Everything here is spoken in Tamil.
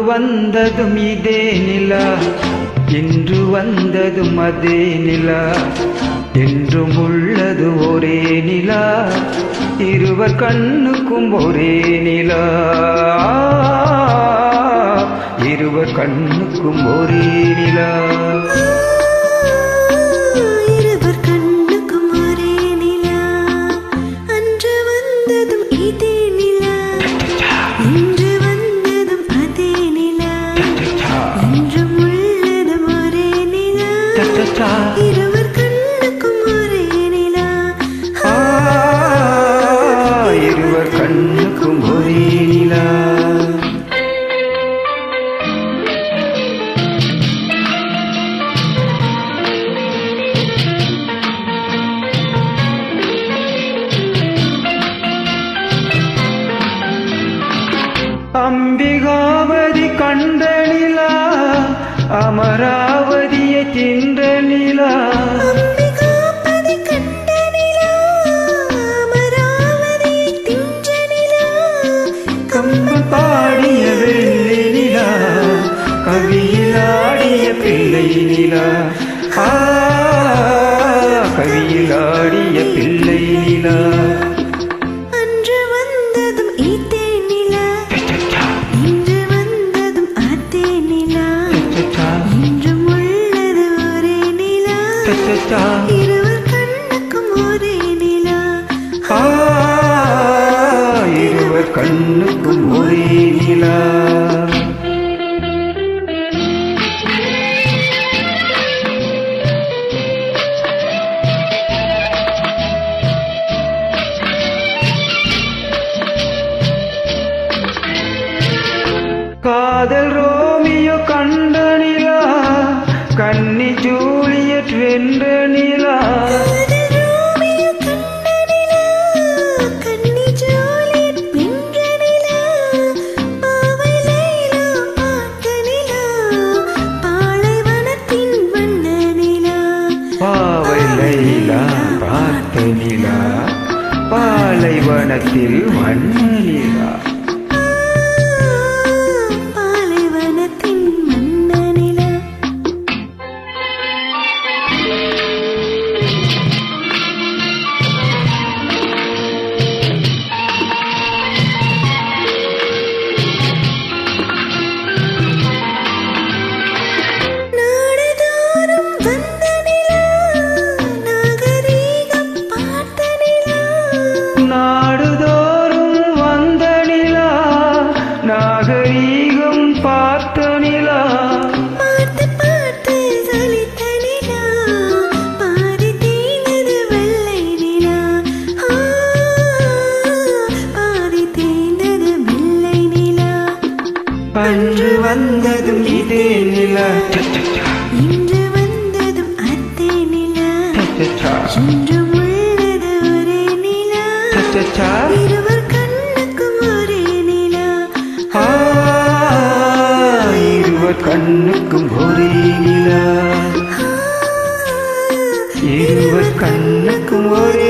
வந்ததும் இதே நிலா, இன்று வந்ததும் அதே நிலா, என்றும் உள்ளது ஒரே நிலா, இருவர் கண்ணுக்கும் ஒரே நிலா, இருவர் கண்ணுக்கும் ஒரே நிலா. இருவர் கண்ணுக்கும் ஒரே நிலா, இருவர் கண்ணுக்கும் ஒரே நிலா. அம்பிகாவதி கண்ட நிலா, அமராவதியை தின்ற நிலா, அம்பிகாபதி கண்ட நிலா, அமராவதியை தின்ற நிலா, கம்பன் பாடிய வெள்ளி நிலா, கவியில் ஆடிய பிள்ளை நிலா, கவியில் ஆடிய பிள்ளை நிலா. அன்று வந்ததும் இதே நிலா, இன்று வந்ததும் அதே நிலா, என்றும் உள்ளது ஒரே நிலா, இருவர் கண்ணுக்கும் ஒரே நிலா, இருவர் கண்ணுக்கும் ஒரே நிலா. காதல் ரோமியோ கண்ட நிலா, கன்னி ஜூலியட் வென்ற நிலா, காதல் ரோமியோ கண்ட நிலா, கன்னி ஜூலியட் வென்ற நிலா, பாவை லைலா பார்த்த நிலா, பாலைவனத்தின் வண்ண நிலா, பாவை லைலா பார்த்த நிலா, பாலைவனத்தில் வண்ண நிலா. பாலைவனத்தின் வண்ண நிலா. நாடுதோறும் வந்த நிலா, நாகரீகம் பார்த்த நிலா, நாடுதோறும் வந்த நிலா, நாகரீகம் பார்த்த நிலா, பார்த்து பார்த்து சலித்த நிலா, பாதி தேய்ந்தது வெள்ளை நிலா, பாதி தேய்ந்தது வெள்ளை நிலா. அன்று வந்ததும் இதே நிலா, இன்று வந்ததும் அதே நிலா, என்றும் உள்ளது ஒரே நிலா, இருவர் கண்ணுக்கும் ஒரே நிலா, இருவர் கண்ணுக்கும் ஒரே நிலா, இருவர் கண்ணுக்கும் ஒரே